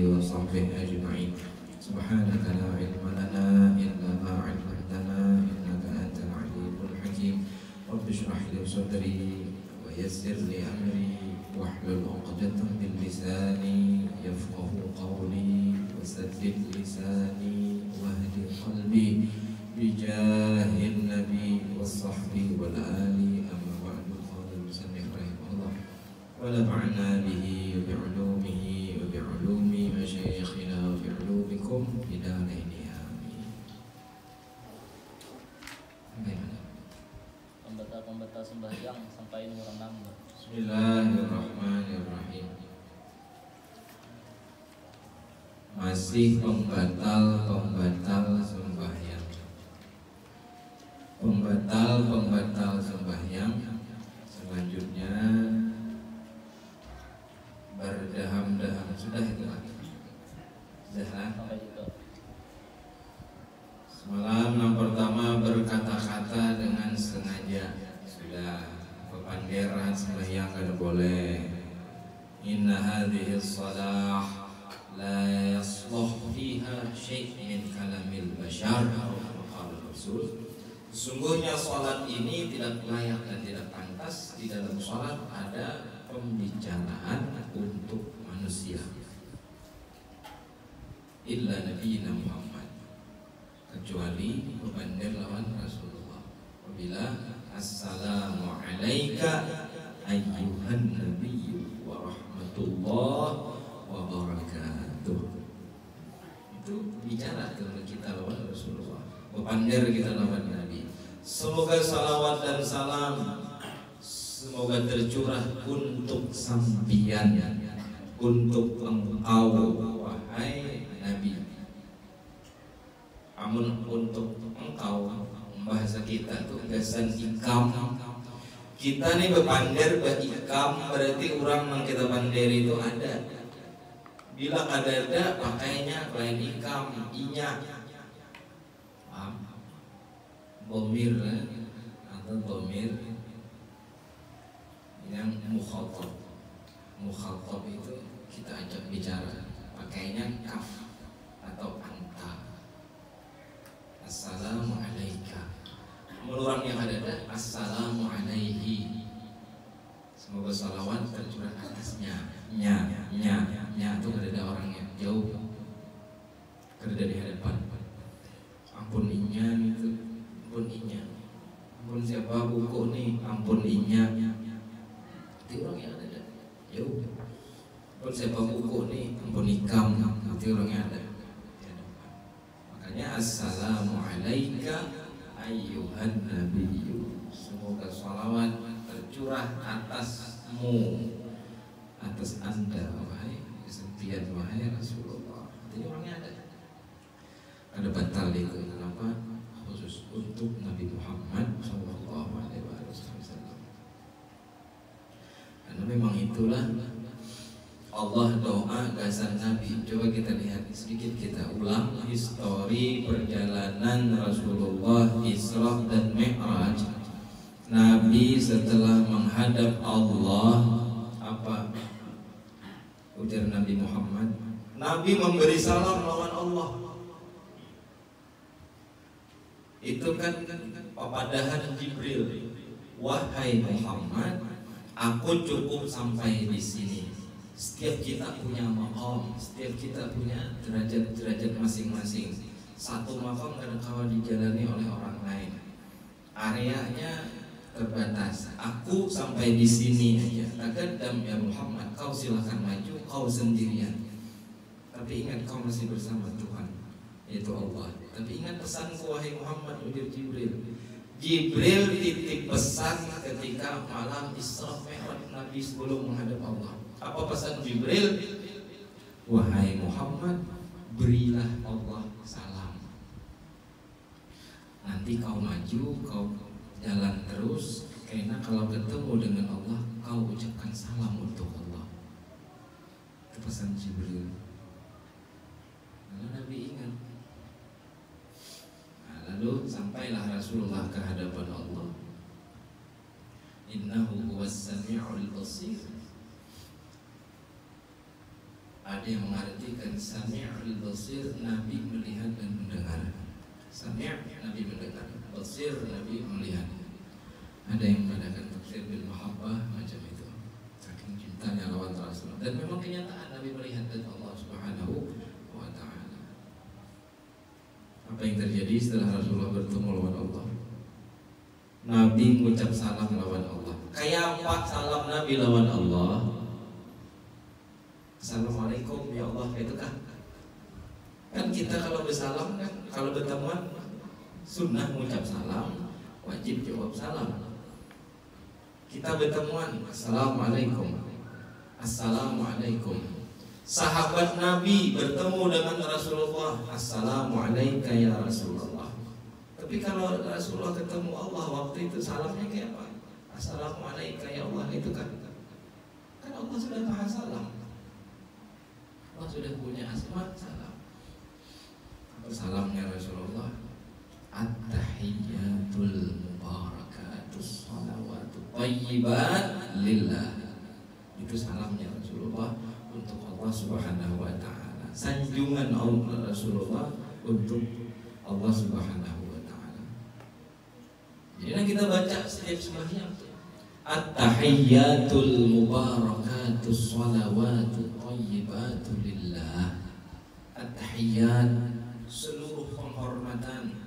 وصحبه أجمعين. سبحانك لا علم لنا إلا ما علمتنا إنك أنت العليم الحكيم. رب اشرح لي صدري ويسر لي أمري واحلل عقدة من لساني يفقه قولي وسدد لساني واهد قلبي بجاه النبي والصحب والآل. أما بعد، قال المصنف رحمه الله: ونفعنا به وبعلومه وبعلوم مشايخنا وبعلومكم في دارين آمين. Pembatal sembahyang sampai nomor 6. Bismillahirrahmanirrahim. Masih pembatal sembahyang. Pembatal sembahyang. Selanjutnya berdaham-daham. Sudah itu Pak? Sudah. Semalam yang pertama berkata-kata dengan sengaja. Sudah. Pepanderan sembahyang kada boleh. Inna hadhihi shalah la yasluh fiha syai' min kalamil bashar. Rasul. Sesungguhnya salat ini tidak layak dan tidak pantas di dalam salat ada pembicaraan untuk manusia. Illa nabiyina Muhammad, kecuali pepander lawan Rasulullah. Apabila assalamu alayka ayyuhan nabiyyu wa rahmatullah wa barakatuh. Itu bicara dengan kita lawan Rasulullah, pepander kita lawan Nabi. Semoga salawat dan salam semoga tercurah untuk sampian, untuk engkau wahai Nabi. Amun untuk engkau, bahasa kita tuh gasan ikam. Kita nih bepander ikam, berarti orang yang kita pander itu ada. Bila ada pakainya lain ikam, inya. Paham? Bomir atau bomir yang mukhatab itu kita ajak bicara, pakainya kaf atau anta. Assalamu alayka. Orang yang ada assalamu alaihi. Semoga salawat tercurah atasnya. Nya itu ada orang yang jauh, ada di hadapan. Ampun inya itu, ampun inya. Ampun siapa buku nih, ampun inya. Itu orang yang ada jauh. Ampun siapa buku nih, ampun ikam. Itu orang yang ada. Makanya assalamu alayka ayyuhan nabiyyu. Semoga salawat tercurah atasmu, atas anda wahai kesepian wahai Rasulullah. Jadi orangnya ada batal itu. Kenapa? Khusus untuk Nabi Muhammad Sallallahu Alaihi Wasallam. Karena memang itulah Allah doa gasan Nabi. Coba kita lihat sedikit, kita ulang histori perjalanan Rasulullah Isra dan Mi'raj. Nabi setelah menghadap Allah, apa ujar Nabi Muhammad? Nabi memberi salam lawan Allah. Itu kan papadahan Jibril. Wahai Muhammad, aku cukup sampai di sini. Setiap kita punya maqam, setiap kita punya derajat-derajat masing-masing. Satu maqam kadang-kala dijalani oleh orang lain. Areanya terbatas. Aku sampai di sini aja. Taqaddam ya Muhammad, kau silakan maju, kau sendirian. Tapi ingat kau masih bersama Tuhan, yaitu Allah. Tapi ingat pesanku wahai Muhammad, ujar Jibril. Jibril titip pesan ketika malam Isra Mi'raj Nabi sebelum menghadap Allah. Apa pesan Jibril? Wahai Muhammad, berilah Allah salam. Nanti kau maju, kau jalan terus, karena kalau ketemu dengan Allah, kau ucapkan salam untuk Allah. Itu pesan Jibril. Lalu Nabi ingat. Lalu sampailah Rasulullah ke hadapan Allah. Innahu huwas sami'ul basir. Ada yang mengartikan sami'ul basir, Nabi melihat dan mendengar. Sami' Nabi mendengar, basir Nabi melihat. Ada yang mengatakan tafsir bil mahabbah macam itu, saking cintanya lawan Rasul. Dan memang kenyataan Nabi melihat dan Allah Subhanahu wa taala. Apa yang terjadi setelah Rasulullah bertemu lawan Allah? Nabi mengucap salam lawan Allah. Kayak apa salam Nabi lawan Allah? Assalamualaikum ya Allah, itu kan? Kan kita kalau bersalam kan, kalau bertemuan sunnah mengucap salam, wajib jawab salam. Kita bertemuan, assalamualaikum, assalamualaikum. Sahabat Nabi bertemu dengan Rasulullah, assalamualaikum ya Rasulullah. Tapi kalau Rasulullah ketemu Allah waktu itu salamnya kayak apa? Assalamualaikum ya Allah, itu kan? Kan Allah sudah maha salam. Allah sudah punya asma salam. Salamnya Rasulullah, at-tahiyyatul mubarakatus salawatu thayyibat lillah. Itu salamnya Rasulullah untuk Allah Subhanahu wa taala. Sanjungan Allah Rasulullah untuk Allah Subhanahu wa taala. Jadi kita baca setiap sembahyang, at-tahiyyatul mubarakatus salawatu thayyibatu lillah. At-tahiyyat, seluruh penghormatan,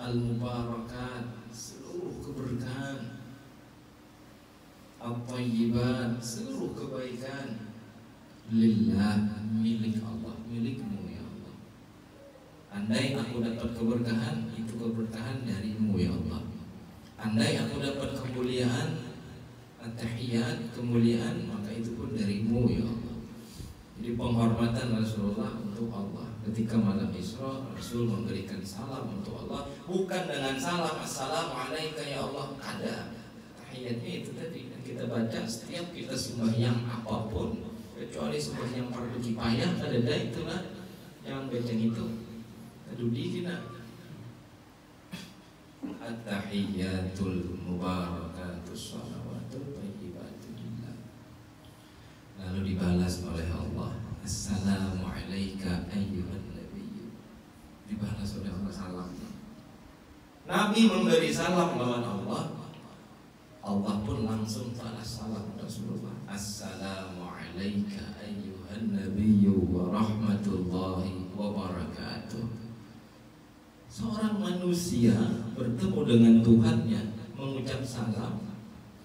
al-mubarakat, seluruh keberkahan, at-thayyibat, seluruh kebaikan, lillah, milik Allah, milikmu ya Allah. Andai aku dapat keberkahan, itu keberkahan darimu ya Allah. Andai aku dapat kemuliaan, at-tahiyyat, kemuliaan, maka itu pun darimu ya Allah. Jadi penghormatan Rasulullah untuk Allah. Ketika malam Isra, Rasul memberikan salam untuk Allah, bukan dengan salam assalamualaikum ya Allah, kada. Tahiyatnya itu tadi yang kita baca setiap kita sembahyang apapun, kecuali sembahyang fardu kifayah, kada itulah yang baca itu. Kedudi kita at-tahiyyatul mubarakatus salawatu thayyibatu lillah. Lalu dibalas oleh Allah, assalamu alayka ayyuhan nabiyyu. Dibalas oleh Allah salam. Nabi memberi salam lawan Allah, Allah pun langsung balas salam Rasulullah, assalamu alayka ayyuhan nabiyyu wa rahmatullahi wa barakatuh. Seorang manusia bertemu dengan Tuhannya, mengucap salam,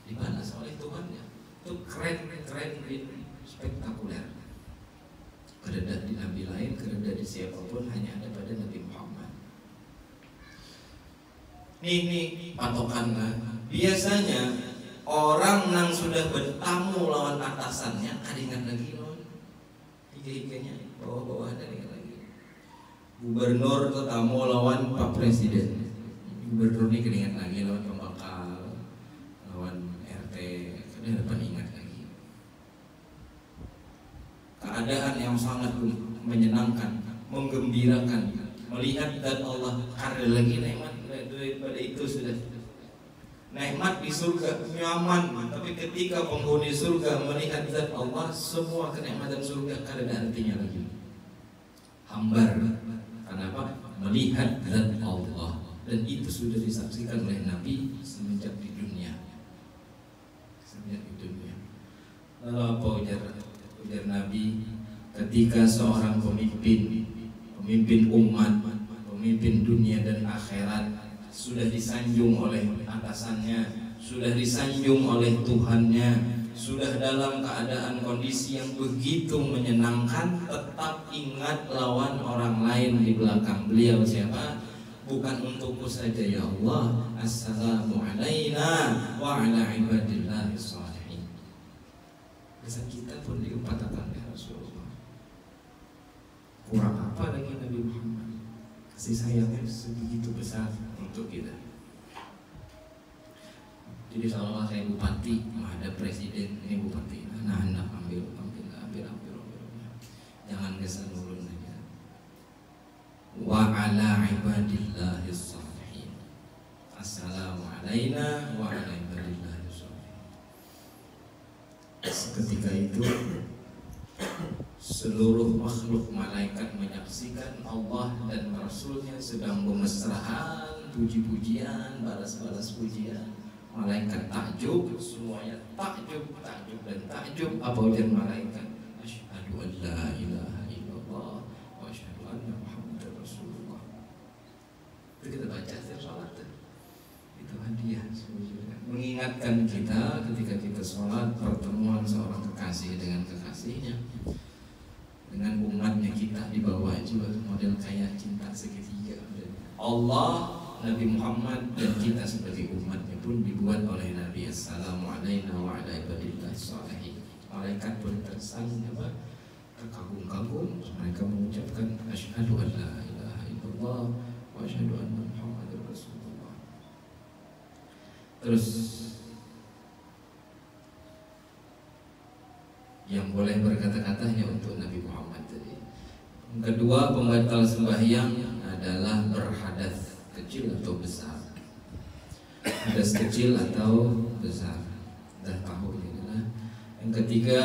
dibalas oleh Tuhannya. Itu keren, spektakuler. Kereda di Nabi lain, kereda di siapapun, hanya ada pada Nabi Muhammad. Ini patokannya. Biasanya orang yang sudah bertamu lawan atasannya, kadingan lagi lawan tiga-tiganya, bawah-bawah ada lagi. Gubernur tamu lawan Pak Presiden. Gubernur ini kadingan lagi lawan pembakal, lawan RT, kadang dapat ingat lagi. Keadaan yang sangat menyenangkan, menggembirakan, melihat zat Allah. Ada lagi nikmat daripada itu sudah. Nikmat di surga nyaman, tapi ketika penghuni surga melihat zat Allah, semua kenikmatan surga kada ada artinya lagi. Hambar. Kenapa? Melihat zat Allah, dan itu sudah disaksikan oleh Nabi semenjak di dunia. Lalu apa ujar Nabi ketika seorang pemimpin umat, pemimpin dunia dan akhirat sudah disanjung oleh atasannya, sudah disanjung oleh Tuhannya, sudah dalam keadaan kondisi yang begitu menyenangkan, tetap ingat lawan orang lain di belakang beliau siapa? Bukan untukku saja ya Allah, assalamu alayna wa ala ibadillahi shalihin. Pesan kita pun diumpatakan oleh Rasulullah. Kurang apa lagi Nabi Muhammad? Kasih sayangnya sebegitu besar untuk kita. Jadi seolah saya bupati, ada presiden, ini bupati. Nah, ambil. Jangan kesan ulun aja. Wa ala ibadillahi shalihin. Assalamu alayna wa ala ibadillahi shalihin. Ketika itu seluruh makhluk malaikat menyaksikan Allah dan Rasulnya sedang bermesraan, puji-pujian, balas-balas pujian. Malaikat takjub, semuanya takjub dan takjub. Apa ujian malaikat? Asyhadu an la ilaha illallah wa asyhadu anna Muhammadar Rasulullah. Itu kita baca setiap sholat. Itu hadiah sebetulnya. Mengingatkan kita ketika kita sholat, pertemuan seorang kekasih dengan kekasihnya, dengan umatnya kita di bawah juga model kayak cinta segitiga. Allah, Nabi Muhammad dan kita sebagai umatnya pun dibuat oleh Nabi. Assalamualaikum warahmatullahi wabarakatuh. Malaikat pun tersayang, terkagum-kagum. Mereka mengucapkan asyhadu an la ilaha illallah wa asyhadu anna Muhammadar Rasulullah. Terus yang boleh berkata-kata hanya untuk Nabi Muhammad tadi. Kedua, pembatal sembahyang adalah berhadas kecil atau besar. Hadas kecil atau besar. Dah tahu ini lah. Yang ketiga,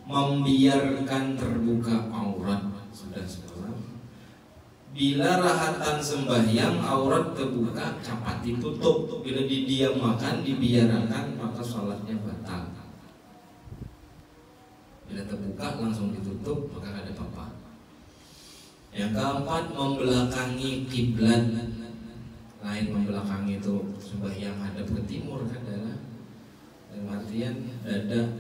membiarkan terbuka aurat. Sudah sekolah. Bila rahatan sembahyang aurat terbuka, cepat ditutup. Bila didiamkan, dibiarkan, maka sholatnya batal. Bila terbuka langsung ditutup, maka ada apa-apa. Yang keempat, membelakangi kiblat. Lain membelakangi itu sembahyang hadap ke timur adalah dalam artian dada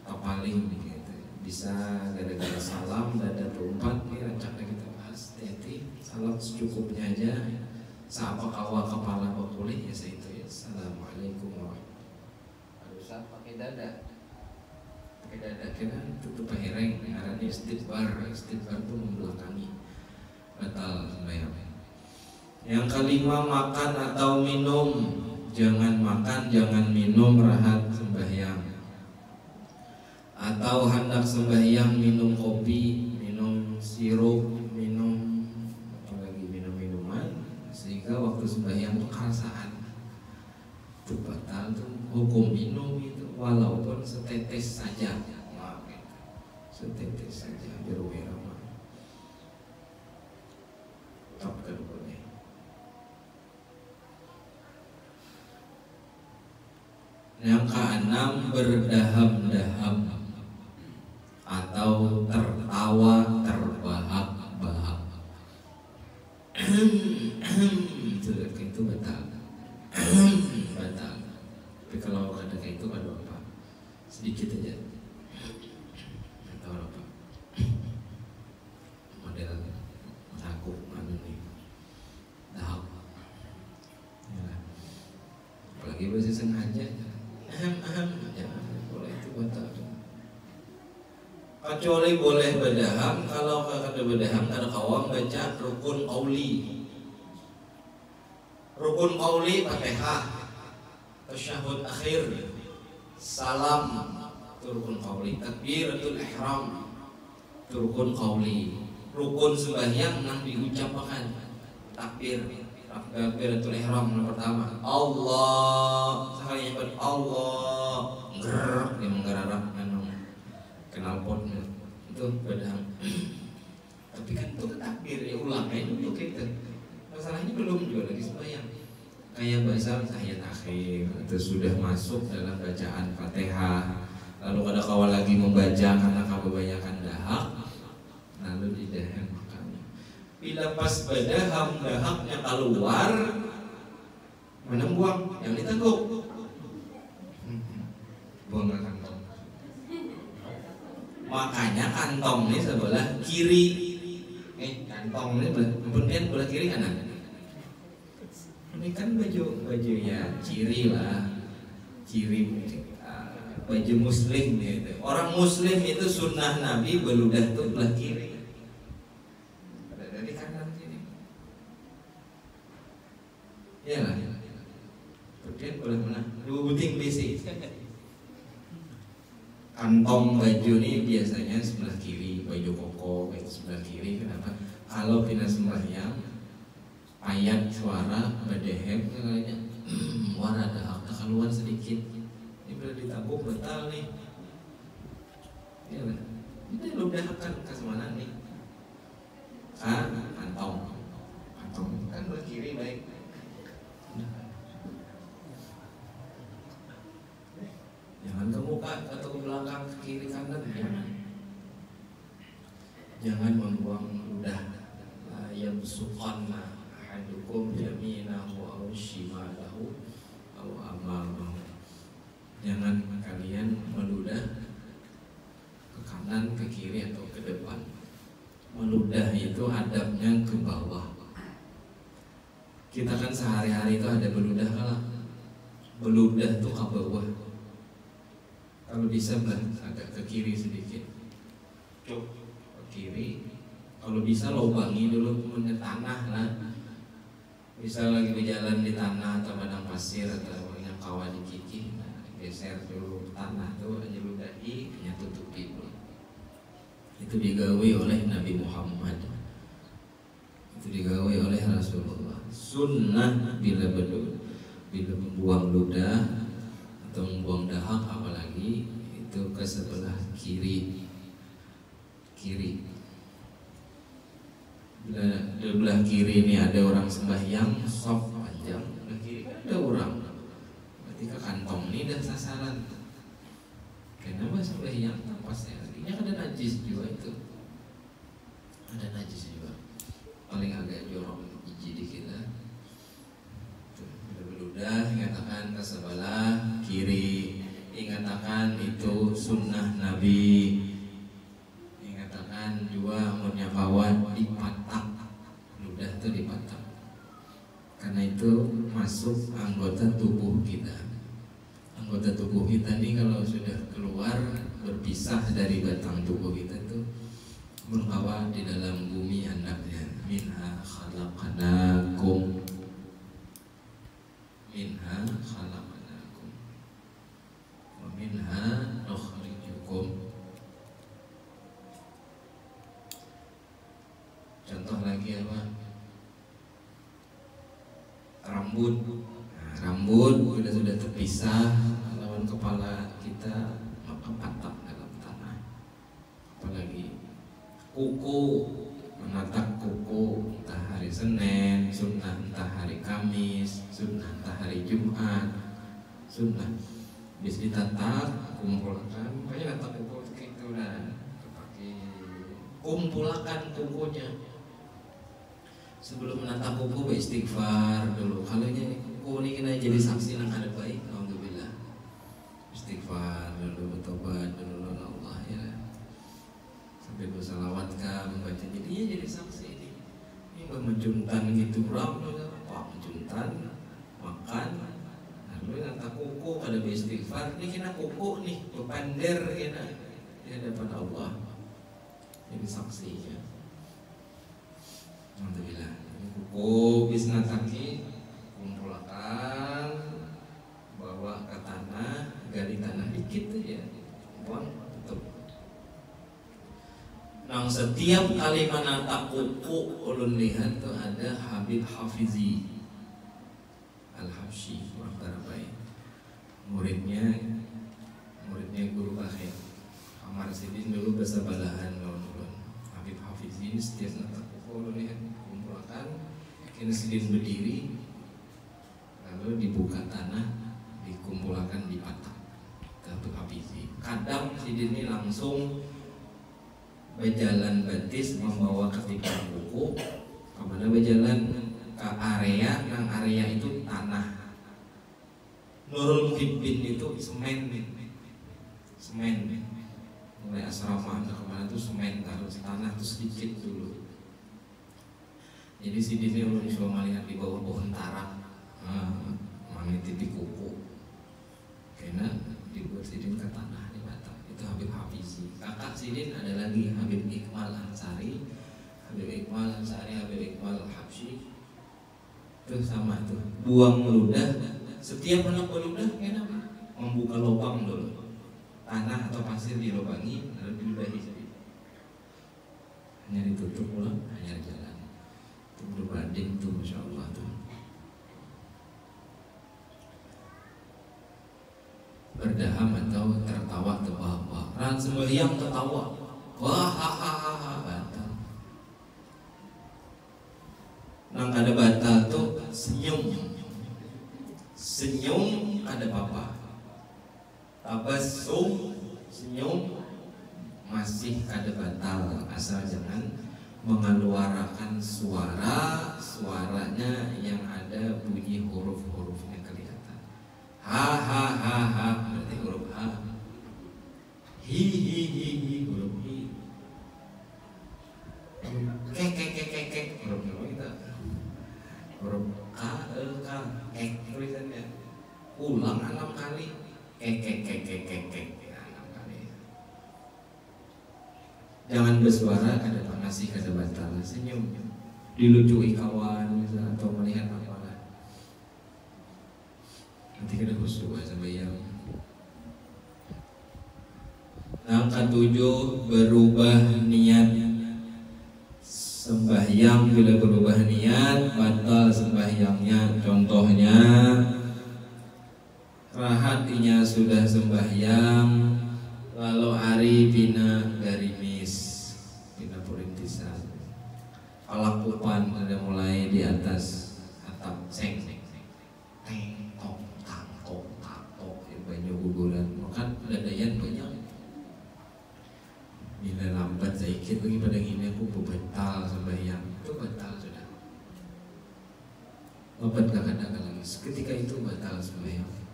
terpaling gitu. Bisa gara-gara salam dada terumpat. Ini rancangnya kita bahas. Hati-hati, salam secukupnya aja. Sapa kawa kepala pulih ya itu ya. Assalamualaikum warahmatullahi wabarakatuh. Harus pakai dada. Dada kena tutup hereng, karena istighfar itu membelakangi batal sembahyang. Yang kelima, makan atau minum. Jangan makan, jangan minum rahat sembahyang. Atau hendak sembahyang minum kopi, minum sirup, minum apalagi minum minuman sehingga waktu sembahyang itu kerasaan. Itu batal tuh hukum minum itu walaupun setetes saja. Setetes saja berwira mah. Tak boleh. Yang keenam, berdaham-daham atau tertawa terbahak-bahak. Itu batal. Batal. Tapi kalau ada kayak itu ada apa? Sedikit aja. Atau apa? Model takut anu nih. Dahak. Ya. Apalagi bahasa sengaja. Jangan boleh itu batal. Kecuali boleh berdaham. Kalau ada berdaham ada kawam baca rukun qauli. Rukun qauli Fatihah, tasyahud akhir, salam, rukun qauli, takbiratul ihram, rukun qauli. Rukun sembahyang nang diucapkan takbiratul ihram yang pertama. Allah, sekali nyebut Allah, gerak dia menggerak knalpot itu berdaham. Tapi kan itu takbir ya ulangnya dulu kita. Masalahnya belum juga lagi sembahyang. Kayak bahasa tahiyat akhir itu sudah masuk dalam bacaan Fatihah. Lalu ada kawal lagi membaca karena kebanyakan dahak, lalu didaham makannya. Bila pas berdaham dahaknya keluar, mana buang? Yang diteguk. Buang ke kantong. Makanya kantong ini sebelah kiri. Kantong ini kemudian belah kiri kanan. Ini kan baju ya ciri lah, ciri baju muslim gitu. Orang muslim itu sunnah Nabi beludah tuh belah kiri. Dari kanan sini. Ya lah. Kemudian boleh mana? Dua buting besi. Kantong baju ini biasanya sebelah kiri, baju koko itu sebelah kiri. Kenapa? Kalau pindah sembahyang, ayat suara berdehem kayaknya warna dahak keluar sedikit. Ini boleh ditabung batal nih. Ya, Ini ludahkan ke mana nih? Kantong kan belah kiri baik. Jangan ke muka atau ke belakang, ke kiri kanan, jangan membuang ludah. Yang suqanna ahadukum yaminahu aw shimalahu aw amamahu. Jangan kalian meludah ke kanan, ke kiri atau ke depan. Meludah itu adabnya ke bawah. Kita kan sehari-hari itu ada beludah kalah. Beludah itu ke bawah. Kalau bisa agak ke kiri sedikit. Cuk, ke kiri. Kalau bisa lobangi dulu punya tanah lah. Bisa lagi berjalan di tanah atau padang pasir atau yang kawah dikikih, geser dulu tanah tuh aja ludahi, hanya tutupi dulu. Itu digawe oleh Nabi Muhammad. Itu digawe oleh Rasulullah. Sunnah bila membuang ludah atau membuang dahak, apalagi itu ke sebelah kiri. Di belah kiri ini ada orang sembahyang, saf panjang, belah kiri ada orang. Berarti ke kantong ini dan sasaran. Kenapa sembahyang tanpa ini ada najis juga itu. Ada najis juga. Paling agak jorok hiji dikit lah. Beludah, ingatakan ke sebelah kiri. Ingatakan itu sunnah Nabi. Ingatakan juga menyakawan dipatak. Ludah itu dipatak. Karena itu masuk anggota tubuh kita. Anggota tubuh kita ini kalau sudah keluar, berpisah dari batang tubuh kita itu berkawan di dalam bumi andaknya. Minha khalaqnakum, minha khalaqnakum, wa minha nukhrijukum. Contoh lagi apa? Rambut. Nah, rambut sudah terpisah lawan kepala kita, maka patah dalam tanah. Apalagi kuku, menatap kuku, entah hari Senin, sunnah, entah hari Kamis, sunnah, entah hari Jumat, sunnah. Bisa ditatak, kumpulkan, banyak tatak kuku gitu lah. Kumpulkan kukunya. Sebelum menatap kuku, beristighfar dulu. Kalau ini kuku ini kena jadi saksi nang ada baik, alhamdulillah. Istighfar dulu, bertobat dulu Allah ya. Sampai bersalawat kah, membaca jadi saksi ini. Ini mencuntan gitu berapa? Pak mencuntan, makan. Lalu natap kuku ada beristighfar. Ini kena kuku nih, berpander kena di hadapan Allah. Jadi saksinya. Alhamdulillah. Kuku bisa nataki, kumpulkan, bawa ke tanah, gali tanah dikit aja, buang tutup. Nah, setiap kali menatap kuku, ulun lihat tuh ada Habib Hafizi Al-Habsyi, orang Tarabai. Muridnya guru akhir. Amar Sidin dulu bersebelahan lawan Habib Hafizi. Setiap natap kuku ulun lihat kumpulkan, kini Sidin berdiri, lalu dibuka tanah, dikumpulkan di patah. Habib Hafizi. Kadang Sidin ini langsung berjalan batis membawa ketiga buku, kemudian berjalan ke area, yang area itu tanah. Nurul Muhibbin itu semen, mulai asrama ke kemana itu semen, terus tanah itu sedikit dulu. Jadi Sidin ini ulun coba melihat di bawah pohon tarak, menitipi kuku, karena dibuat Sidin ke tanah di Batam. Itu Habib Hafizi. Kakak Sidin ada lagi Habib Iqmal Ansari, Habib Iqmal Al-Habsyi. Itu sama tuh, buang ludah. Setiap anak berludah kenapa? Membuka lubang dulu, tanah atau pasir dilubangi, lalu diludahi saja. Hanya ditutup ulang, hanya jalan. Itu berbanding tuh, masya Allah tuh. Berdaham atau tertawa terbahak-bahak. Ran sembahyang tertawa, wah hahaha batal. Nang kada batal tuh senyum ada papa. Tabasum senyum masih kada batal, asal jangan mengeluarkan suaranya yang ada bunyi huruf-hurufnya kelihatan. Ha ha ha ha berarti huruf H. Hi hi hi hi huruf hi. Kek huruf kita. Huruf K kek tulisannya. Ulang 6 kali. Kek 6 kali. Jangan bersuara ada pengasih kada batal. Senyum dilucui kawan misalnya, atau melihat apalah. Nanti kada khusyuk sampai yang. Angka 7 berubah niat sembahyang. Bila berubah niat batal sembahyangnya. Contohnya rahatinya sudah sembahyang lalu hari bina garimis bina purintisan palakupan ada mulai di atas atap seng teng tok tak banyak guguran maka dadayan banyak. Bila lambat sedikit lagi pada ini aku batal sembahyang itu batal sudah. Lambat kadang lagi ketika itu batal sembahyang.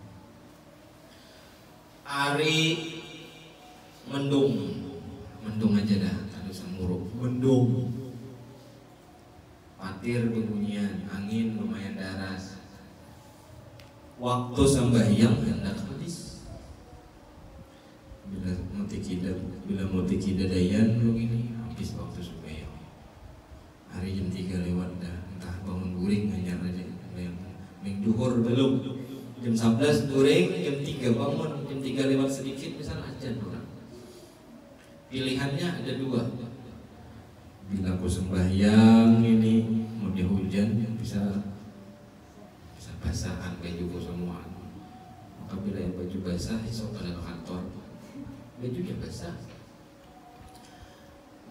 Ari mendung aja dah, ada samuruk mendung. Patir bunyian, angin lumayan deras. Waktu sembahyang hendak habis. Bila mau tikida dayan belum ini habis waktu sembahyang. Hari jam 3 lewat dah, entah bangun guring hanya aja. Ming duhur belum. Jam 11 during, jam 3 bangun, jam 3 lewat sedikit misalnya ajan orang. Pilihannya ada 2. Bila aku sembahyang ini mau dia hujan bisa basahan baju semua. Maka bila yang baju basah esok pada ke kantor bajunya basah.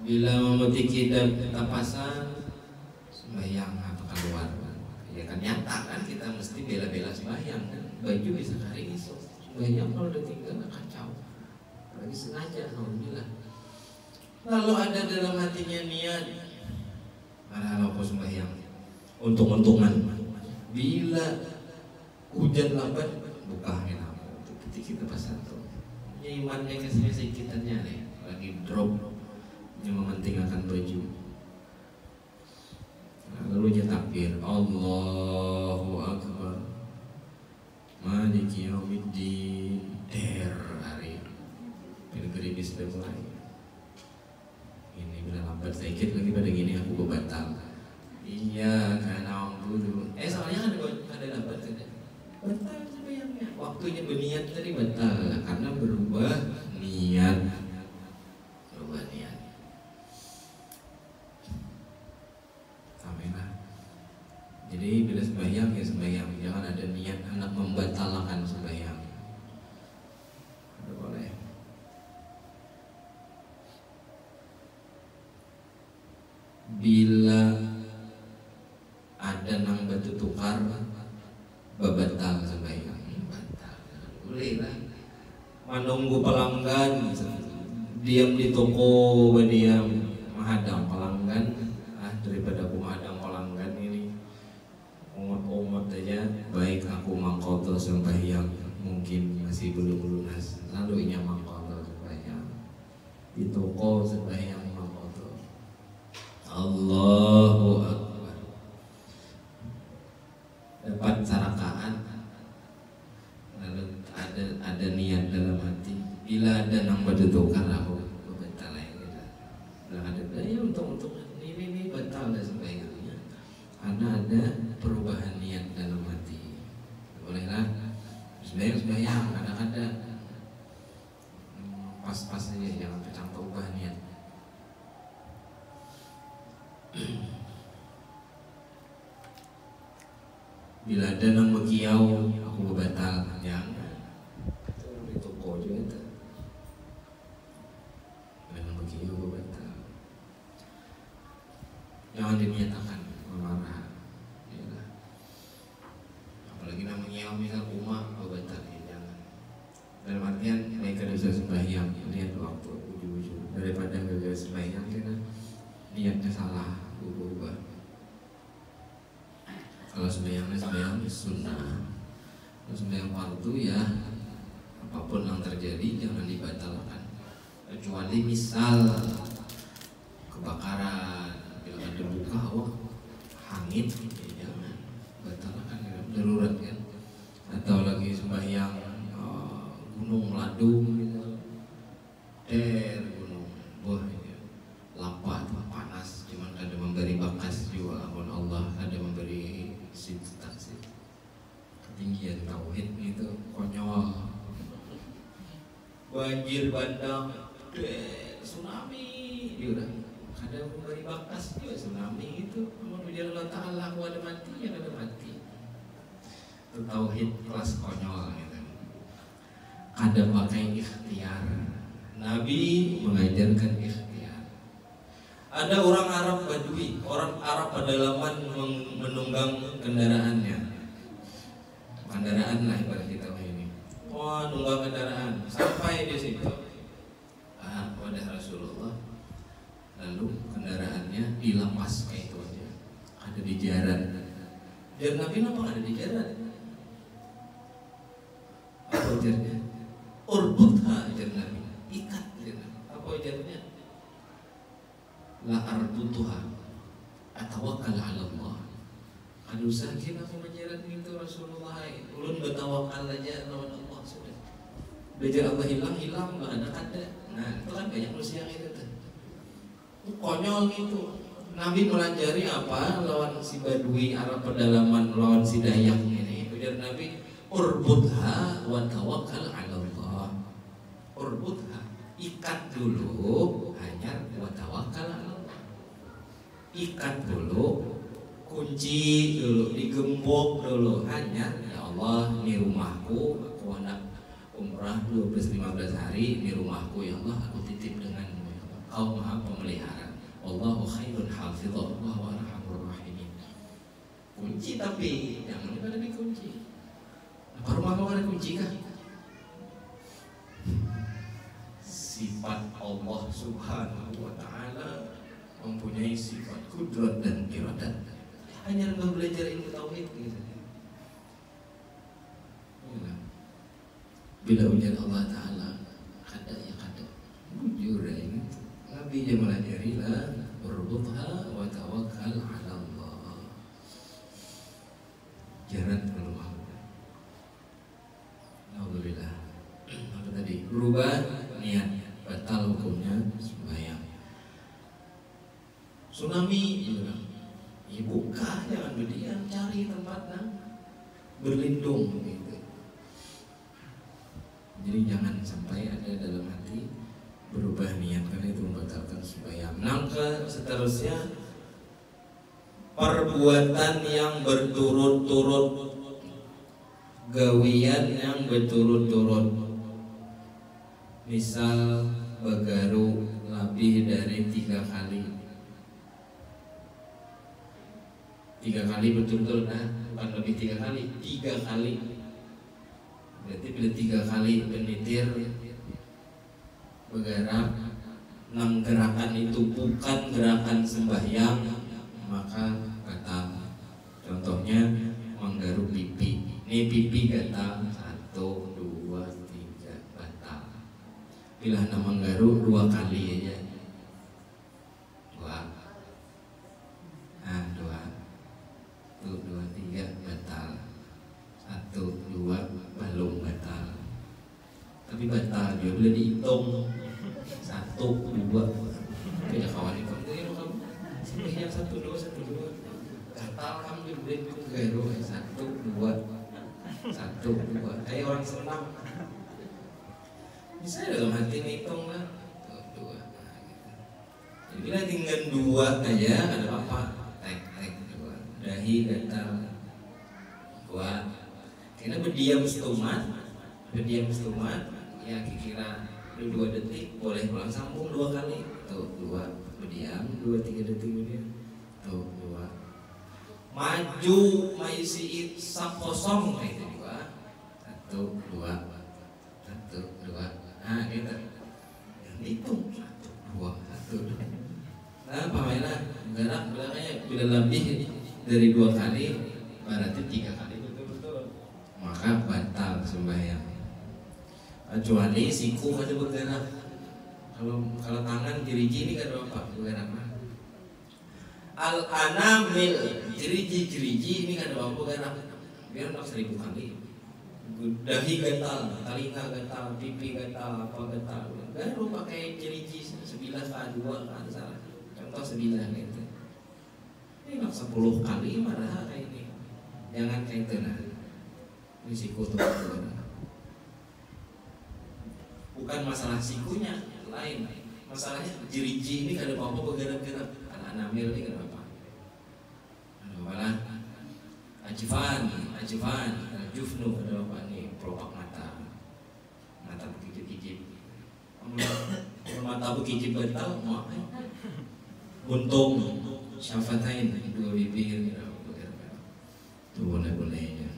Bila memeti kita tapasan sembahyang atau keluar. Ya kan nyata kan kita mesti bela-bela sembahyang kan baju bisa kering esok sembahyang kalau udah tinggal kacau lagi sengaja alhamdulillah. Lalu ada dalam hatinya niat kalau aku sembahyang untung-untungan bila hujan lambat buka aku ketika kita pasang tuh ya imannya kesini sekitarnya nih lagi drop yang mementingkan baju. Lalu takbir Allahu Akbar Maliki Yaumiddin hari gerimis sudah mulai. Ini bila lambat sedikit lagi pada gini aku batal. Iya karena dulu soalnya ada lambat kan batal sembahyangnya. Waktunya berniat tadi batal karena berubah niat. Jadi bila sembahyang ya sembahyang, jangan ada niat hendak membatalkan sembahyang. Tidak boleh. Bila ada nang batu tukar, batal sembahyang, batal. Boleh lah. Menunggu pelanggan, diam di toko, berdiam menghadang pelanggan, daripada aku menghadang pelanggan ini. Umat aja baik aku mangkoto sembahyang mungkin masih belum lunas lalu ini mangkoto sembahyang di toko sembahyang mangkoto Allahu Akbar dapat sarakaan lalu ada niat dalam hati bila ada nang bertukar aku batal gitu udah ada daya untuk ini batal dah sembahyangnya karena ada perubahan niat dalam hati. Bolehlah sembahyang kadang-kadang pas-pas aja jangan pecah ubah niat. Bila ada nang bekiau aku batal jangan. Itu di toko juga tuh. Bila nang bekiau bisa sembahyang, lihat waktu ujung-ujung daripada nggak sembahyang karena niatnya salah, berubah. Kalau sembahyangnya sembahyang sunnah, kalau sembahyang fardu ya apapun yang terjadi jangan dibatalkan, kecuali misal kebakaran, bila ada buka awak hangit, ya jangan batalkan, darurat kan. Atau lagi sembahyang gunung meladung gitu, gunung, wah ya, lapar panas, cuman ada memberi bakas juga, ampun Allah ada memberi substansi, ketinggian tauhid itu konyol, banjir bandang, tsunami, juga ada memberi bakas juga tsunami itu, amun ujar Allah Taala aku ada mati, yang ada mati, itu tauhid kelas konyol gitu. Ada pakai ikhtiar. Nabi mengajarkan ikhtiar. Ada orang Arab Badui, orang Arab pedalaman menunggang kendaraannya. Kendaraan lah ibarat kita ini. Wah, nunggang kendaraan sampai di situ. Wadah Rasulullah. Lalu kendaraannya dilepas kayak itu aja. Ada di jalan. Dan Nabi nampak ada di jalan. Apa ujarnya? Urbutha ajar Nabi, ikat ajar Nabi. Apa ajarnya? La arbutuha atawakkal ala Allah. Aduh sakit aku menjalan itu Rasulullah. Ulun bertawakal aja lawan Allah sudah. Belajar Allah hilang nggak ada. Nah itu kan banyak manusia yang itu tuh. Konyol gitu. Nabi melajari apa? Lawan si Badui Arab pedalaman, lawan si Dayak ini. Ujar Nabi, urbutha wa tawakkal ala Allah. Urbutha, ikat dulu, hanya wa tawakkal ala Allah. Ikat dulu, kunci dulu, digembok dulu, hanya ya Allah, ini rumahku, aku anak umrah 12-15 hari di rumahku, ya Allah aku titip denganmu, ya Allah. Kau maha pemelihara. Wallahu khairun hafizah wa huwa arhamur rahimin. Kunci tapi jangan ada dikunci. Apa rumah kau ada kunci kah? Sifat Allah Subhanahu wa Ta'ala mempunyai sifat kudrat dan iradat. Hanya dengan belajar ilmu tauhid gitu. Bila ujian Allah Ta'ala kada ya kada, jujur ini Nabi yang melajari lah berbutha wa tawakkal ala Allah. Jangan keluar. Alhamdulillah. Apa tadi? Berubah niat, batal hukumnya sembahyang. Tsunami juga. Ya buka, jangan berdiam, cari tempat berlindung gitu. Jadi jangan sampai ada dalam hati berubah niat karena itu membatalkan sembahyang. Nangka seterusnya perbuatan yang berturut-turut, gawian yang berturut-turut. Misal bagaru lebih dari 3 kali. 3 kali betul-betul, bukan lebih 3 kali, 3 kali. Berarti bila 3 kali penitir bergerak, 6 gerakan itu bukan gerakan sembahyang, maka batal. Contohnya menggaruk pipi. Ini pipi gatal 1, 2, 3 batal. Bila anda menggaruk 2 kali aja. 2. 2, 3 batal. 1, 2 belum batal. Tapi batal dia boleh dihitung 1, 2. Beda kawan itu kamu sembahyang 1, 2, 1, 2 batal kamu boleh menggaruk 1, 2 1, 2. Kayak orang senam. Bisa dalam hati ngitung lah 2. Jadi bila tinggal 2 aja ada apa? Tek 2. Dahi gatal 2. Karena berdiam setumat ya kira-kira 2 detik boleh pulang sambung 2 kali. Tuh 2 berdiam, 2, 3 detik berdiam. Tuh 2. Maju maisi sap kosong kayak itu 2. 1, 2. 1, 2. Nah, dari 2 kali berarti 3 kali betul-betul, maka batal sembahyang. Kecuali siku ada bergerak. Kalau tangan gerigi ini kan apa bergerak. Al-anamil gerigi ini kan apa bergerak. Biar 1000 kali. Dahi gatal, telinga gatal, pipi gatal, apa gatal. Baru pakai gerigi 9 kali 2 kan salah. Contoh 9 gitu. Ini 10 kali marah kayak ini. Jangan kayak itu nah. Ini siku tuh. Bukan masalah sikunya, lain. Masalahnya gerigi ini kada apa-apa bergerak-gerak. Al-anamil ini kada apa. Malah ajfan, jufnu ada apa nih, pelopak mata bekijip-kijip. Mata bekijip batal, mau buntung, syafatain, 2 bibir, itu boleh-bolehnya.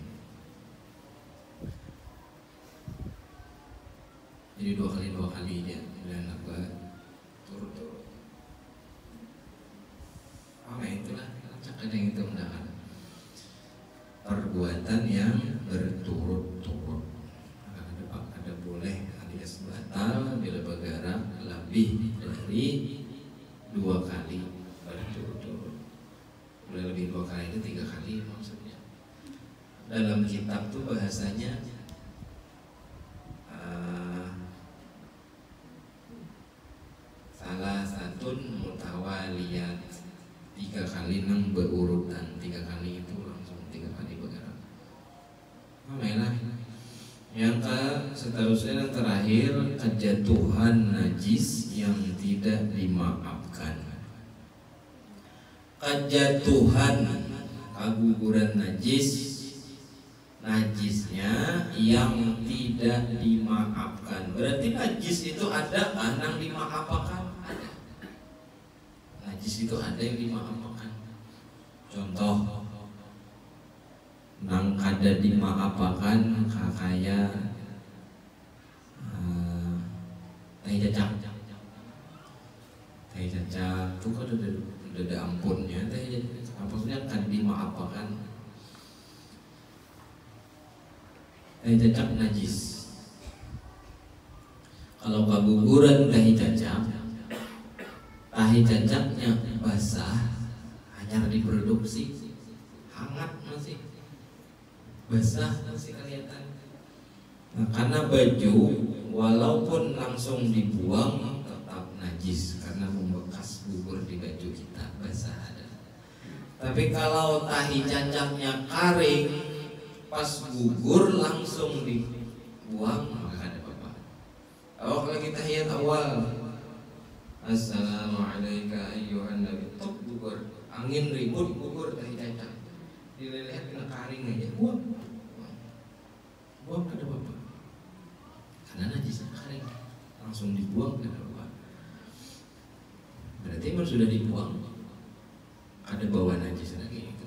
Jadi 2 kali dia dan apa turut-turut. Apa itulah, ada yang itu mendapat perbuatan yang berturut-turut. Ada boleh alias batal bila bergerak lebih dari 2 kali berturut-turut. Boleh lebih 2 kali itu 3 kali maksudnya. Dalam kitab tuh bahasanya salah satu mutawaliyat, 3 kali nang berurutan, 3 kali itu langsung 3 kali bergerak. Mainlah. Yang seterusnya yang terakhir, kejatuhan najis yang tidak dimaafkan. Kejatuhan, keguguran najisnya yang tidak dimaafkan. Berarti najis itu ada yang dimaafkan? Ada. Najis itu ada yang dimaafkan. Contoh, nang kada dimaafkan kakaya tai cacak itu kan udah ada ampunnya. Tai cacak maksudnya kan dimaafkan. Tai cacak najis. Kalau keguguran tahi cacaknya basah, hanya diproduksi hangat masih basah masih kelihatan. Nah, karena baju walaupun langsung dibuang tetap najis karena membekas gugur di baju kita, basah ada. Tapi kalau tahi cacaknya kering pas gugur langsung dibuang maka ada apa-apa. Awak lagi tahiyat awal, assalamualaikum ayyuhan nabi, top gugur, angin ribut gugur tahi cacak. Dilihat kena karing aja, buang ada apa-apa. Karena najisnya karing, langsung dibuang ada apa-apa. Berarti memang sudah dibuang, ada bawa najis lagi itu.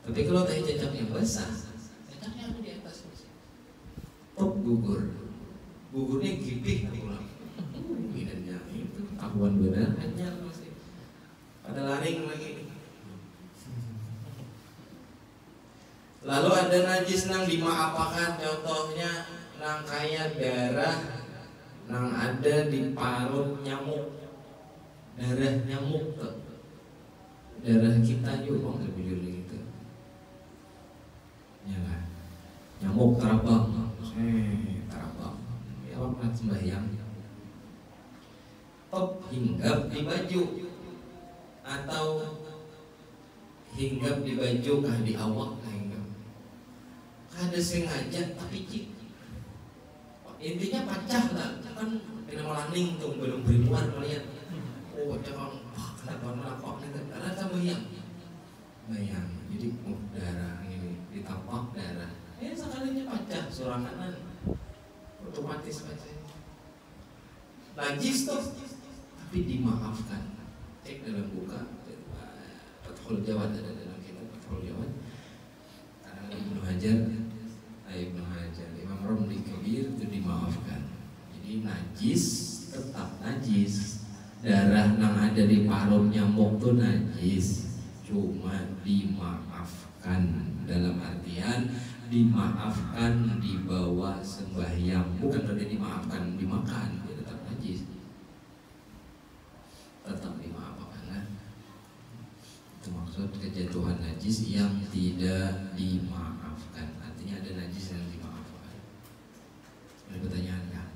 Tapi kalau tahi cacak yang basah, cacaknya ada di atas masih. Top gugurnya gipih pulang. Minannya itu tahuan benar hanya masih. Ada laring lagi. Lalu ada najis nang dimaafkan, contohnya nang kayak darah nang ada di parut nyamuk, darah nyamuk tuh. Darah kita juga lebih gitu. Ya kan? Nyamuk terabang, ya orang sembahyang. Top hinggap di baju atau hinggap di baju kah di awak kah hinggap. Ada sengaja tapi cik. Intinya pacah lah, kan kena melaning tuh belum beribuan melihat. Oh, jangan kenapa melapak nih? Karena sembahyang. Bayang, jadi darah ini ditapak darah. Sekalinya pacah suranganan, otomatis pacah. Najis tuh, tapi dimaafkan. Cek dalam buka, Fathul Jawad ada dalam kitab Fathul Jawad. Karena Ibnu Hajar, Imam Romli Kabir itu dimaafkan. Jadi najis tetap najis. Darah yang ada di parut nyamuk tuh najis. cuma dimaafkan, dalam artian dimaafkan di bawah sembahyang, bukan berarti dimaafkan dimakan, dia tetap najis, tetap dimaafkan lah. Itu maksud kejatuhan najis yang tidak dimaafkan, artinya ada najis yang dimaafkan. Ada pertanyaan nggak?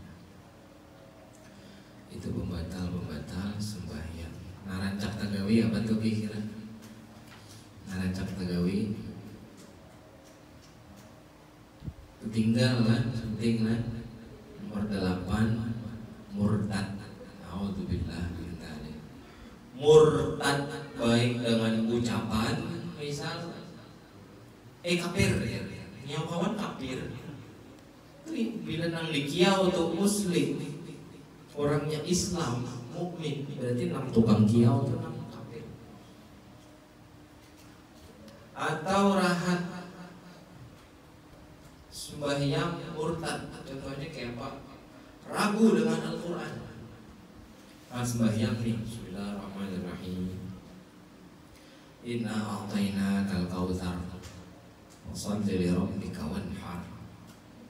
Itu pembatal sembahyang. Nah, rancak tagawi apa tuh kira-kira? Nah, rancak tagawi tinggal lah, penting lah. Nomor 8 murtad. Alhamdulillah. Murtad baik dengan ucapan, misal kafir ya. Yang kawan kafir. Bila nang dikiau untuk muslim, orangnya Islam, mukmin, berarti nang tukang kiau itu nang kafir. Atau rahat sembahyang murtad, contohnya kayak apa? Ragu dengan Al-Quran. Sembahyang nih, Bismillahirrahmanirrahim. Inna a'tainakal kautsar, fasholli li rabbika wanhar,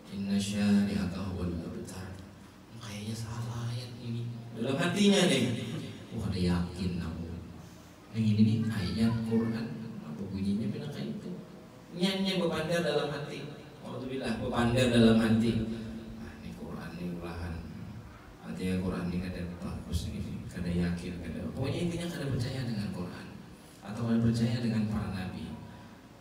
inna syani'aka huwal abtar. Kayaknya salah ayat ini. Dalam hatinya nih, ada yakin namun yang ini nih ayat Quran, apa bunyinya bilang kayak itu. Nyanyi berbandar dalam hati. Alhamdulillah, berbandar dalam hati. Nah, ini Quran ini ulahan. Artinya Quran ini kada bagus ini, kada yakin, kada. Pokoknya intinya kada percaya dengan Quran, atau kada percaya dengan para nabi,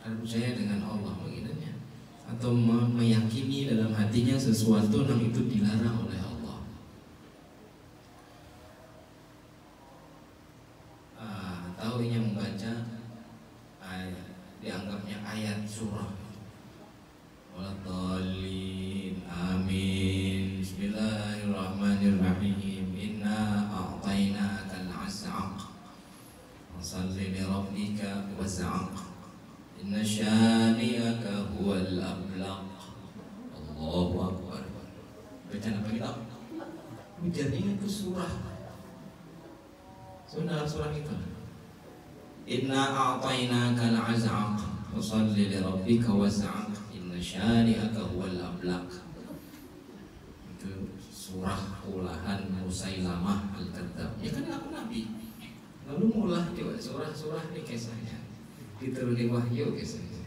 kada percaya dengan Allah begininya, atau meyakini dalam hatinya sesuatu yang itu dilarang oleh Allah. Atau yang membaca ayat, dianggapnya ayat surah. Waladhdallin, amin. Bismillahirrahmanirrahim. Inna a'tainakal as'aq, fasholli li rabbika waz'aq, inna syani'aka huwal ablaq. Allahu akbar. Baca apa kita? Ujarnya itu surah. Dalam surah itu. Inna a'tainakal as'aq, fasholli li rabbika waz'aq, syani'aka huwal ablaq. Itu surah ulahan Musailamah Al-Kadzdzab. Ya kan aku nabi. Lalu mulah juga surah-surah ini kisahnya. Dituruni wahyu kisahnya.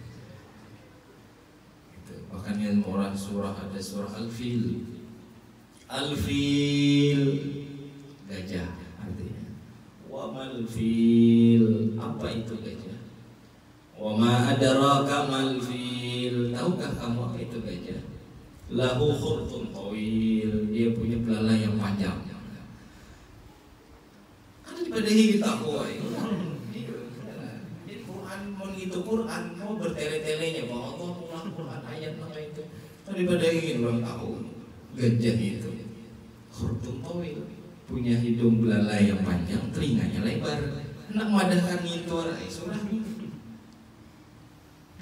Itu bahkan yang orang surah ada surah Al-Fil. Al-Fil gajah artinya. Wa mal fil, apa itu gajah? Wa ma adraka mal fil, tahukah kamu apa itu gajah? Lahu khurtun tawil, dia punya belalai yang panjang. Kan dipadahi kita tahu ini Quran, mau itu Quran, mau bertele-telenya bahwa Allah punya Quran ayat apa itu. Kan dipadahi orang tahu gajah itu khurtun tawil, punya hidung belalai yang panjang, telinganya lebar. Nak madahkan itu surah ini.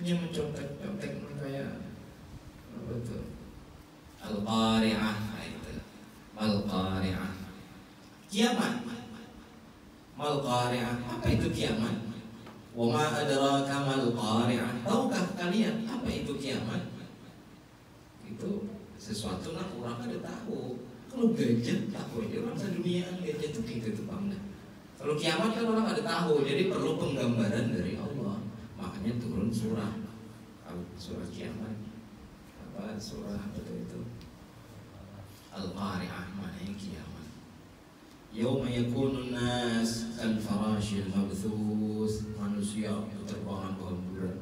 Dia mencontek-contek kayak apa itu? Al-Qari'ah itu. Al-Qari'ah. Kiamat. Al-Qari'ah. Apa itu kiamat? Wa ma adraka mal qari'ah. Tahukah kalian apa itu kiamat? Itu sesuatu yang orang ada tahu. Kalau gajah tahu aja orang sedunia gajah itu gitu tuh bang. Kalau kiamat kan orang ada tahu, jadi perlu penggambaran dari Allah. Makanya turun surah kiamat. Apa surah apa itu? Al-Qari'ah, maknanya kiamat. Yauma yakunun nas kal-farashil mabthus, manusia berterbangan berhamburan,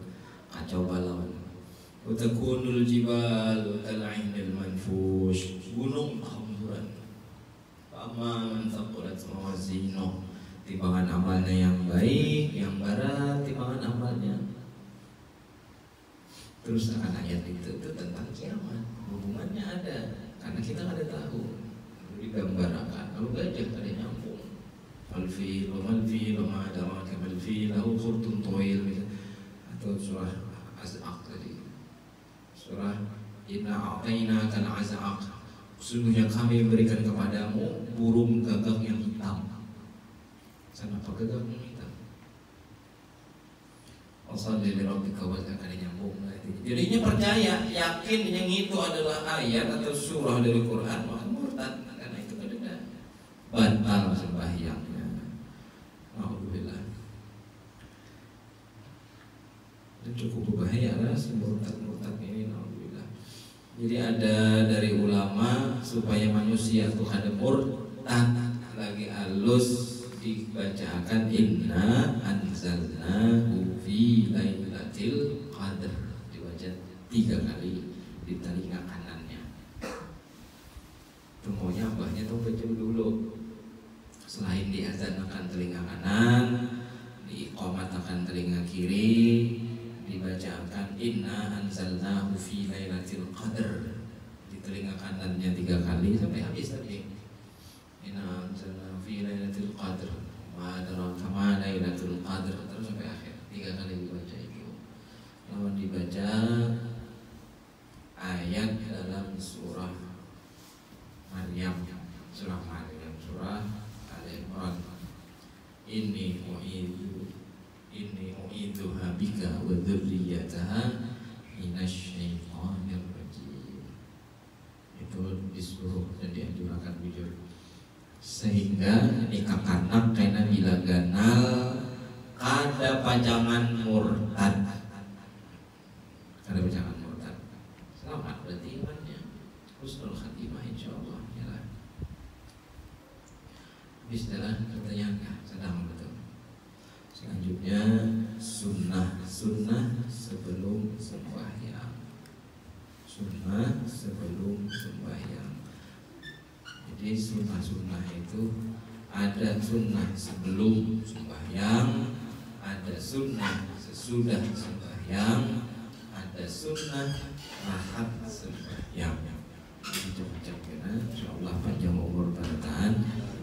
kacau balau. Wa takunul jibal kal-'ainil manfush, gunung berhamburan. Amma man thaqulat mawazinuh, timbangan amalnya yang baik, yang berat timbangan amalnya. Terus akan ayat itu tentang kiamat, hubungannya ada, karena kita ada tahu, digambarkan. Kalau gajah ada nyambung. Al-Fil, Al-Fil, ma adraka mal-fil, lahu khurtun tawil. Atau surah Az-Za'aq tadi. Surah Inna a'tainakal az'aq, sesungguhnya kami memberikan kepadamu burung gagak yang hitam. Kenapa gagak yang hitam? Fasholli li rabbika wanhar kan nyambung. Jadinya percaya, yakin yang itu adalah ayat atau surah dari Quran, maka murtad karena itu adalah batal sembahyangnya. Alhamdulillah. Itu cukup berbahaya lah murtad ini. Alhamdulillah. Jadi ada dari ulama supaya manusia itu ada murtad lagi halus dibacakan inna anzalnahu fi lailatul qadr, dibaca 3 kali di telinga kanannya. Tunggunya abahnya tuh baca dulu. Selain diazankan telinga kanan, diiqamatakan telinga kiri, dibacakan inna anzalnahu fi lailatul qadr di telinga kanannya 3 kali sampai habis tadi. Inna anzalnahu fi lailatul qadr wa adraka ma lailatul qadr terus sampai akhir 3 kali dibaca itu. Lawan dibaca ayat dalam surah Maryam, surah Al-Imran. Inni u'idzuha bika wa dzurriyyataha minasy syaithanir rajim. Itu disuruh dan dianjurkan jujur. Sehingga nikah kanak kena bila ganal ada pajangan murtad. Ada pajangan murtad. Selamat berarti imannya. Husnul khatimah insyaallah ya lah. Bismillah, pertanyaan sedang betul. Selanjutnya sunnah sebelum sembahyang. Sunnah sebelum sembahyang. Jadi sunnah itu ada sunnah sebelum sembahyang, ada sunnah sesudah sembahyang, ada sunnah rahat sembahyang. Macam-macam kena, insyaallah panjang umur bertahan,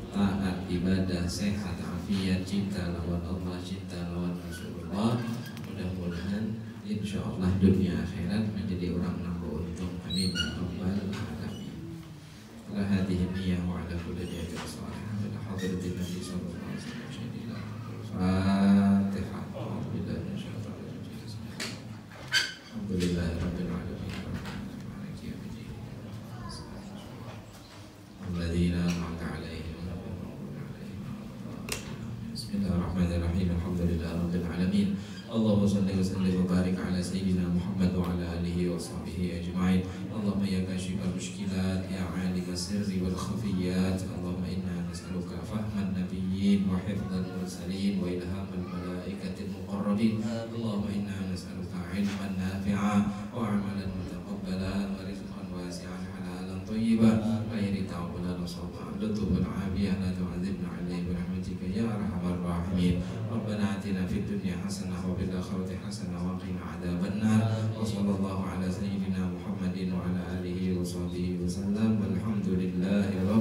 taat ibadah, sehat, afiat, cinta lawan Allah, cinta lawan Rasulullah. Mudah-mudahan insyaallah dunia akhirat menjadi orang yang beruntung. Amin ya rabbal alamin. Ala hadhihi niyyah wa ala kulli niyatin salihah ila hadratin Nabi sallallahu alaihi wasallam. Fatihah. Alhamdulillah rabbil alamin. الذين أنعمت عليهم بسم الله الرحمن الرحيم الحمد لله رب العالمين اللهم صل وسلم وبارك على سيدنا محمد وعلى آله وصحبه أجمعين اللهم يا كاشف المشكلات يا عالم السر والخفيات اللهم إنا نسألك فهم النبيين وحفظ المرسلين وإلهام الملائكة المقربين اللهم إنا نسألك علما نافعا وعملا متقبلا ورزقا واسعا حلالا طيبا غير تعبنا نصوبا لطف العافية لا تعذبنا عليه برحمتك يا أرحم الراحمين ربنا آتنا في الدنيا حسنة وفي الآخرة حسنة وقنا عذاب النار وصلى الله على سيدنا محمد وعلى آله وصحبه وسلم والحمد لله رب